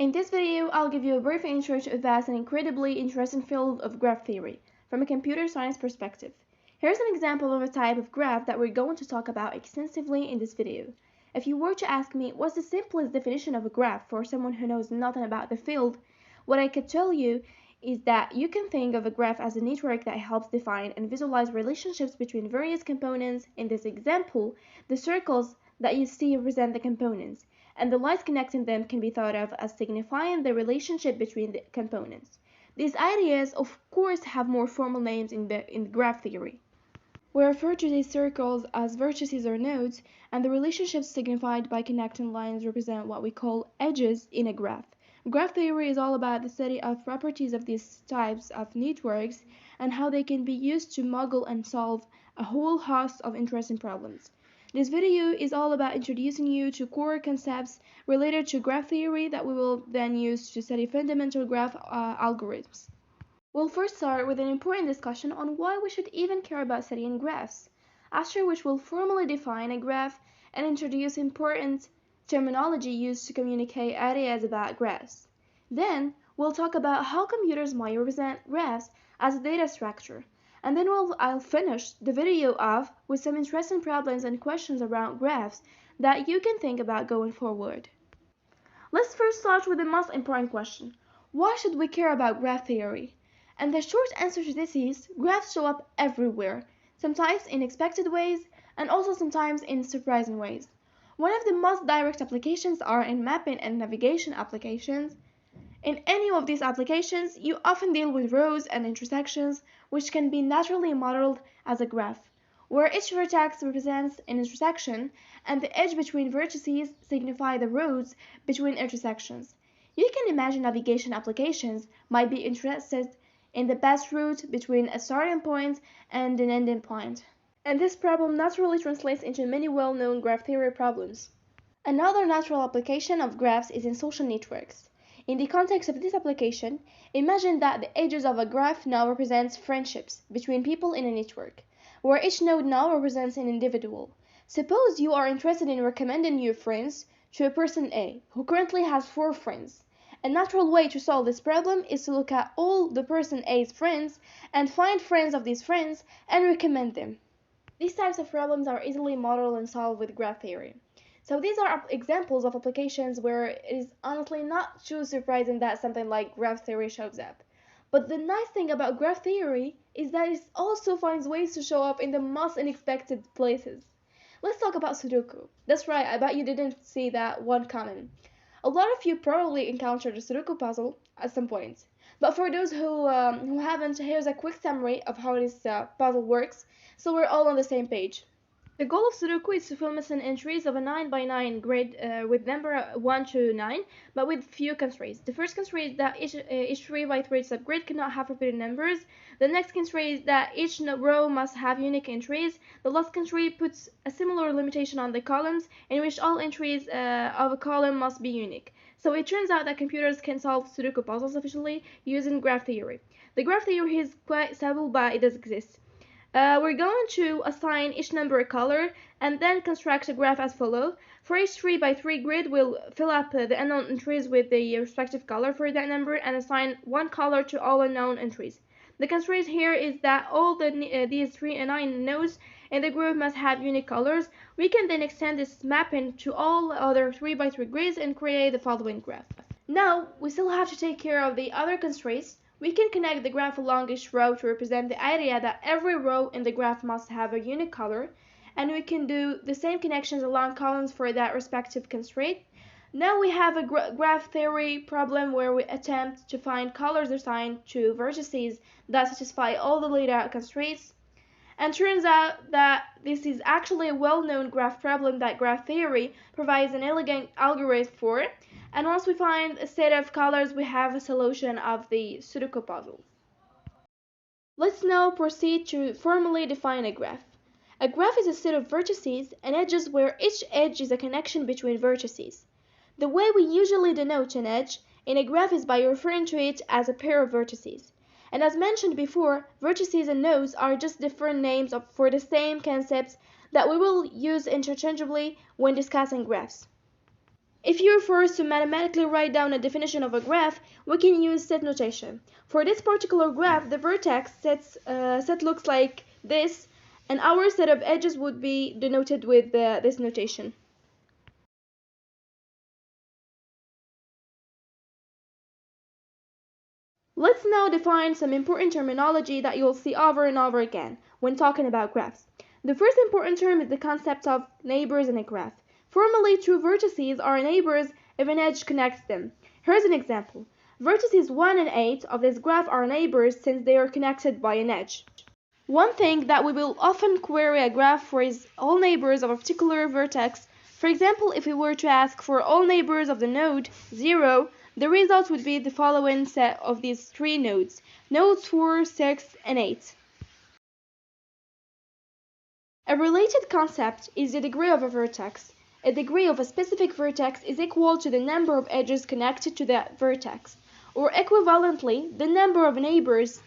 In this video, I'll give you a brief intro to a vast and incredibly interesting field of graph theory from a computer science perspective. Here's an example of a type of graph that we're going to talk about extensively in this video. If you were to ask me what's the simplest definition of a graph for someone who knows nothing about the field, what I could tell you is that you can think of a graph as a network that helps define and visualize relationships between various components. In this example, the circles that you see represent the components, and the lines connecting them can be thought of as signifying the relationship between the components. These ideas, of course, have more formal names in graph theory. We refer to these circles as vertices or nodes, and the relationships signified by connecting lines represent what we call edges in a graph. Graph theory is all about the study of properties of these types of networks and how they can be used to model and solve a whole host of interesting problems. This video is all about introducing you to core concepts related to graph theory that we will then use to study fundamental graph algorithms. We'll first start with an important discussion on why we should even care about studying graphs, after which we'll formally define a graph and introduce important terminology used to communicate ideas about graphs. Then, we'll talk about how computers might represent graphs as a data structure, and then I'll finish the video off with some interesting problems and questions around graphs that you can think about going forward. Let's first start with the most important question. Why should we care about graph theory? And the short answer to this is graphs show up everywhere, sometimes in expected ways and also sometimes in surprising ways. One of the most direct applications are in mapping and navigation applications. In any of these applications, you often deal with rows and intersections, which can be naturally modeled as a graph, where each vertex represents an intersection and the edge between vertices signify the roads between intersections. You can imagine navigation applications might be interested in the best route between a starting point and an ending point. And this problem naturally translates into many well-known graph theory problems. Another natural application of graphs is in social networks. In the context of this application, imagine that the edges of a graph now represents friendships between people in a network, where each node now represents an individual. Suppose you are interested in recommending your friends to a person A, who currently has 4 friends. A natural way to solve this problem is to look at all the person A's friends and find friends of these friends and recommend them. These types of problems are easily modeled and solved with graph theory. So these are examples of applications where it is honestly not too surprising that something like graph theory shows up. But the nice thing about graph theory is that it also finds ways to show up in the most unexpected places. Let's talk about Sudoku. That's right, I bet you didn't see that one coming. A lot of you probably encountered a Sudoku puzzle at some point. But for those who haven't, here's a quick summary of how this puzzle works, so we're all on the same page. The goal of Sudoku is to fill missing entries of a 9 by 9 grid with number 1 to 9, but with few constraints. The first constraint is that each 3 by 3 subgrid cannot have repeated numbers. The next constraint is that each row must have unique entries. The last constraint puts a similar limitation on the columns, in which all entries of a column must be unique. So it turns out that computers can solve Sudoku puzzles efficiently using graph theory. The graph theory is quite simple, but it does exist. We're going to assign each number a color and then construct a graph as follows. For each 3 by 3 grid, we'll fill up the unknown entries with the respective color for that number and assign one color to all unknown entries. The constraint here is that all these 3 and 9 nodes in the group must have unique colors. We can then extend this mapping to all other 3 by 3 grids and create the following graph. Now, we still have to take care of the other constraints. We can connect the graph along each row to represent the idea that every row in the graph must have a unique color, and we can do the same connections along columns for that respective constraint. Now we have a graph theory problem where we attempt to find colors assigned to vertices that satisfy all the laid out constraints. And turns out that this is actually a well-known graph problem that graph theory provides an elegant algorithm for. And once we find a set of colors, we have a solution of the Sudoku puzzle. Let's now proceed to formally define a graph. A graph is a set of vertices and edges where each edge is a connection between vertices. The way we usually denote an edge in a graph is by referring to it as a pair of vertices. And as mentioned before, vertices and nodes are just different names for the same concepts that we will use interchangeably when discussing graphs. If you refer to mathematically write down a definition of a graph, we can use set notation. For this particular graph, the vertex set looks like this, and our set of edges would be denoted with this notation. Let's now define some important terminology that you'll see over and over again when talking about graphs. The first important term is the concept of neighbors in a graph. Formally, two vertices are neighbors if an edge connects them. Here's an example. Vertices 1 and 8 of this graph are neighbors since they are connected by an edge. One thing that we will often query a graph for is all neighbors of a particular vertex. For example, if we were to ask for all neighbors of the node 0, the result would be the following set of these three nodes, nodes 4, 6, and 8. A related concept is the degree of a vertex. A degree of a specific vertex is equal to the number of edges connected to that vertex, or equivalently, the number of neighbors.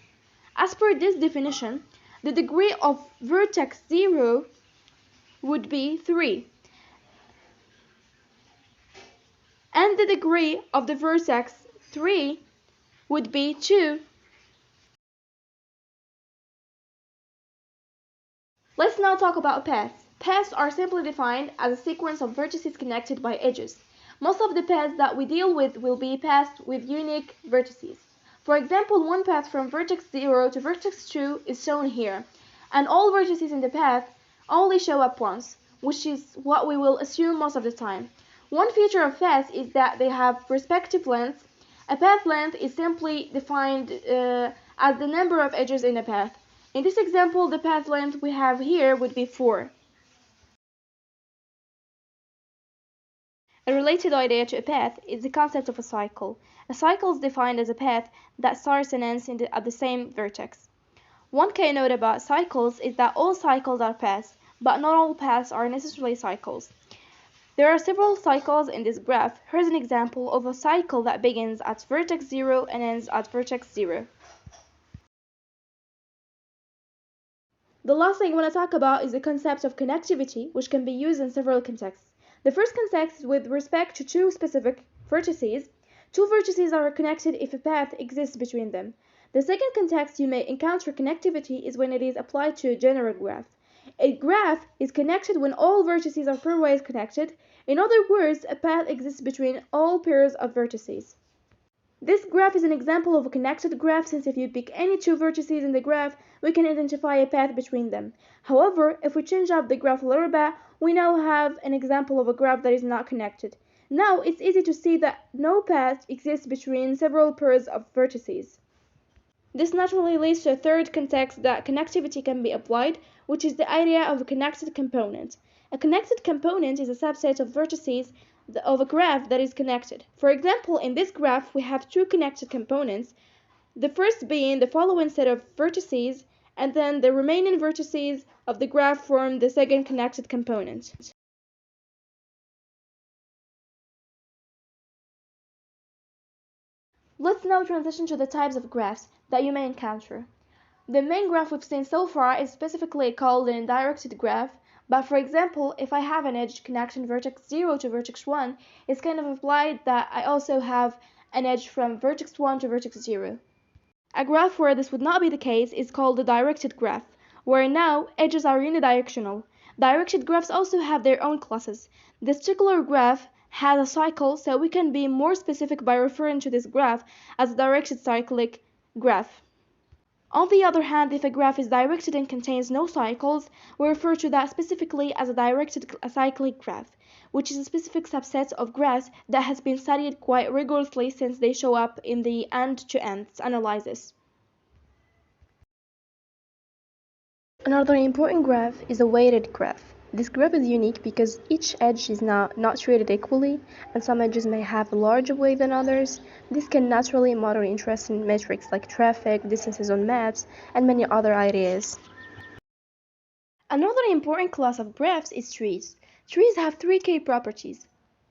As per this definition, the degree of vertex 0 would be 3, and the degree of the vertex 3 would be 2. Let's now talk about paths. Paths are simply defined as a sequence of vertices connected by edges. Most of the paths that we deal with will be paths with unique vertices. For example, one path from vertex 0 to vertex 2 is shown here, and all vertices in the path only show up once, which is what we will assume most of the time. One feature of paths is that they have respective lengths. A path length is simply defined as the number of edges in a path. In this example, the path length we have here would be 4. A related idea to a path is the concept of a cycle. A cycle is defined as a path that starts and ends at the same vertex. One key note about cycles is that all cycles are paths, but not all paths are necessarily cycles. There are several cycles in this graph. Here's an example of a cycle that begins at vertex 0 and ends at vertex 0. The last thing I want to talk about is the concept of connectivity, which can be used in several contexts. The first context is with respect to two specific vertices. Two vertices are connected if a path exists between them. The second context you may encounter connectivity is when it is applied to a general graph. A graph is connected when all vertices are pairwise connected. In other words, a path exists between all pairs of vertices. This graph is an example of a connected graph since if you pick any two vertices in the graph, we can identify a path between them. However, if we change up the graph a little bit, we now have an example of a graph that is not connected. Now it's easy to see that no path exists between several pairs of vertices. This naturally leads to a third context that connectivity can be applied, which is the idea of a connected component. A connected component is a subset of vertices of a graph that is connected. For example, in this graph we have two connected components, the first being the following set of vertices, and then the remaining vertices of the graph form the second connected component. Let's now transition to the types of graphs that you may encounter. The main graph we've seen so far is specifically called an indirected graph, but for example, if I have an edge connecting vertex 0 to vertex 1, it's kind of implied that I also have an edge from vertex 1 to vertex 0. A graph where this would not be the case is called a directed graph, where now edges are unidirectional. Directed graphs also have their own classes. This particular graph has a cycle, so we can be more specific by referring to this graph as a directed cyclic graph. On the other hand, if a graph is directed and contains no cycles, we refer to that specifically as a directed cyclic graph, which is a specific subset of graphs that has been studied quite rigorously since they show up in the end-to-end analysis. Another important graph is a weighted graph. This graph is unique because each edge is not treated equally, and some edges may have a larger weight than others. This can naturally model interest in metrics like traffic, distances on maps, and many other ideas. Another important class of graphs is trees. Trees have three key properties.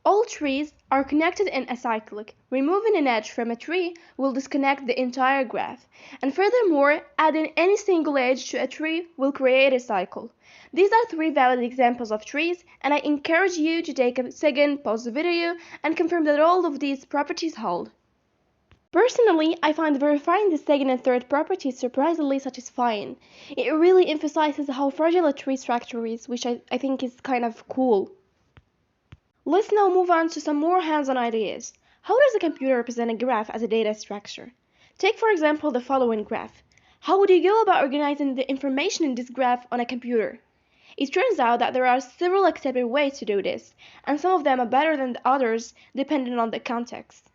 All trees are connected in acyclic. Removing an edge from a tree will disconnect the entire graph. And furthermore, adding any single edge to a tree will create a cycle. These are three valid examples of trees, and I encourage you to take a second, pause the video, and confirm that all of these properties hold. Personally, I find verifying the second and third properties surprisingly satisfying. It really emphasizes how fragile a tree structure is, which I think is kind of cool. Let's now move on to some more hands-on ideas. How does a computer represent a graph as a data structure? Take for example the following graph. How would you go about organizing the information in this graph on a computer? It turns out that there are several accepted ways to do this, and some of them are better than the others depending on the context.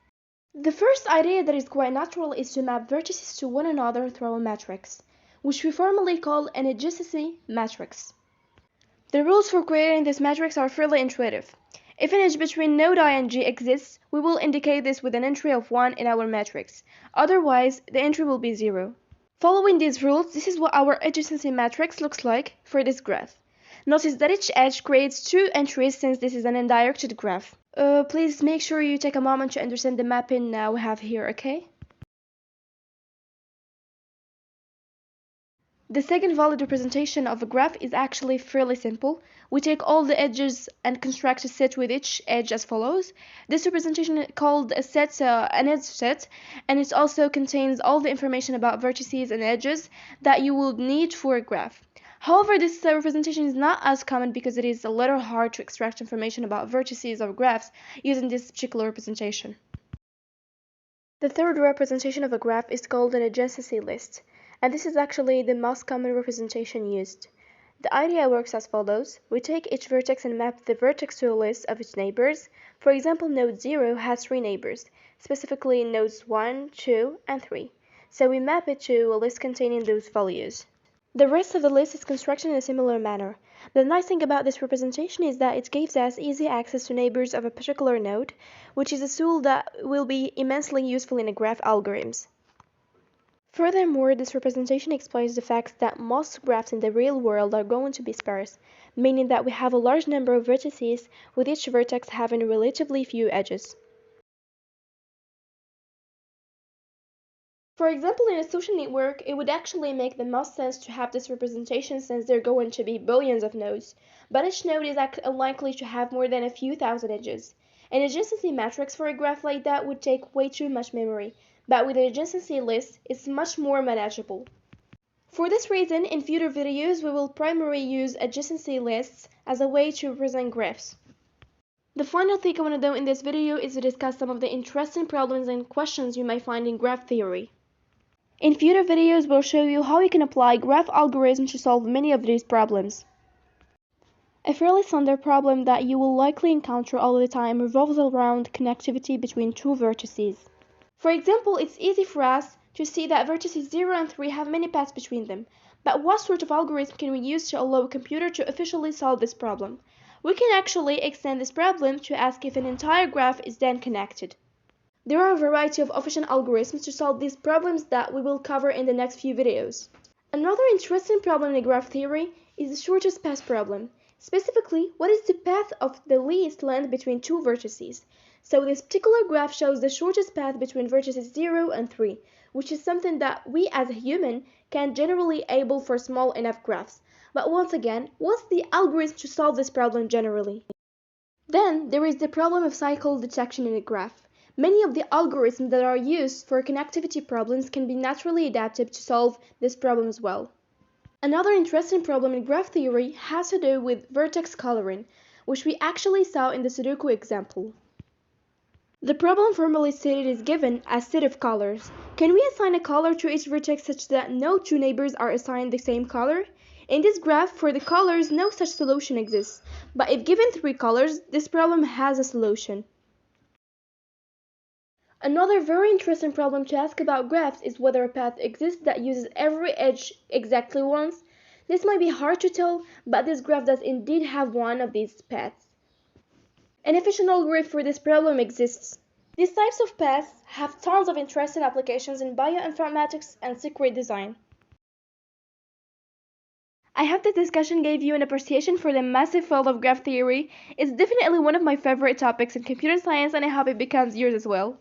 The first idea that is quite natural is to map vertices to one another through a matrix, which we formally call an adjacency matrix. The rules for creating this matrix are fairly intuitive. If an edge between node I and G exists, we will indicate this with an entry of 1 in our matrix. Otherwise, the entry will be 0. Following these rules, this is what our adjacency matrix looks like for this graph. Notice that each edge creates 2 entries since this is an undirected graph. Please make sure you take a moment to understand the mapping we have here, okay? The second valid representation of a graph is actually fairly simple. We take all the edges and construct a set with each edge as follows. This representation is called a set, an edge set, and it also contains all the information about vertices and edges that you will need for a graph. However, this representation is not as common because it is a little hard to extract information about vertices of graphs using this particular representation. The third representation of a graph is called an adjacency list, and this is actually the most common representation used. The idea works as follows. We take each vertex and map the vertex to a list of its neighbors. For example, node 0 has 3 neighbors, specifically nodes 1, 2, and 3. So we map it to a list containing those values. The rest of the list is constructed in a similar manner. The nice thing about this representation is that it gives us easy access to neighbors of a particular node, which is a tool that will be immensely useful in graph algorithms. Furthermore, this representation explains the fact that most graphs in the real world are going to be sparse, meaning that we have a large number of vertices, with each vertex having relatively few edges. For example, in a social network, it would actually make the most sense to have this representation since there are going to be billions of nodes, but each node is unlikely to have more than a few thousand edges. An adjacency matrix for a graph like that would take way too much memory, but with an adjacency list, it's much more manageable. For this reason, in future videos, we will primarily use adjacency lists as a way to represent graphs. The final thing I want to do in this video is to discuss some of the interesting problems and questions you might find in graph theory. In future videos, we'll show you how you can apply graph algorithms to solve many of these problems. A fairly standard problem that you will likely encounter all the time revolves around connectivity between two vertices. For example, it's easy for us to see that vertices 0 and 3 have many paths between them, but what sort of algorithm can we use to allow a computer to officially solve this problem? We can actually extend this problem to ask if an entire graph is then connected. There are a variety of efficient algorithms to solve these problems that we will cover in the next few videos. Another interesting problem in graph theory is the shortest path problem. Specifically, what is the path of the least length between two vertices? So this particular graph shows the shortest path between vertices 0 and 3, which is something that we as a human can generally able for small enough graphs. But once again, what's the algorithm to solve this problem generally? Then there is the problem of cycle detection in a graph. Many of the algorithms that are used for connectivity problems can be naturally adapted to solve this problem as well. Another interesting problem in graph theory has to do with vertex coloring, which we actually saw in the Sudoku example. The problem formally stated is given as set of colors. Can we assign a color to each vertex such that no two neighbors are assigned the same color? In this graph, for the colors, no such solution exists, but if given 3 colors, this problem has a solution. Another very interesting problem to ask about graphs is whether a path exists that uses every edge exactly once. This might be hard to tell, but this graph does indeed have one of these paths. An efficient algorithm for this problem exists. These types of paths have tons of interesting applications in bioinformatics and circuit design. I hope this discussion gave you an appreciation for the massive field of graph theory. It's definitely one of my favorite topics in computer science, and I hope it becomes yours as well.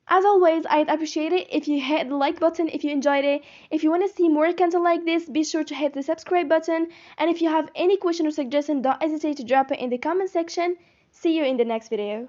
As always, I'd appreciate it if you hit the like button if you enjoyed it. If you want to see more content like this, be sure to hit the subscribe button. And if you have any question or suggestion, don't hesitate to drop it in the comment section. See you in the next video.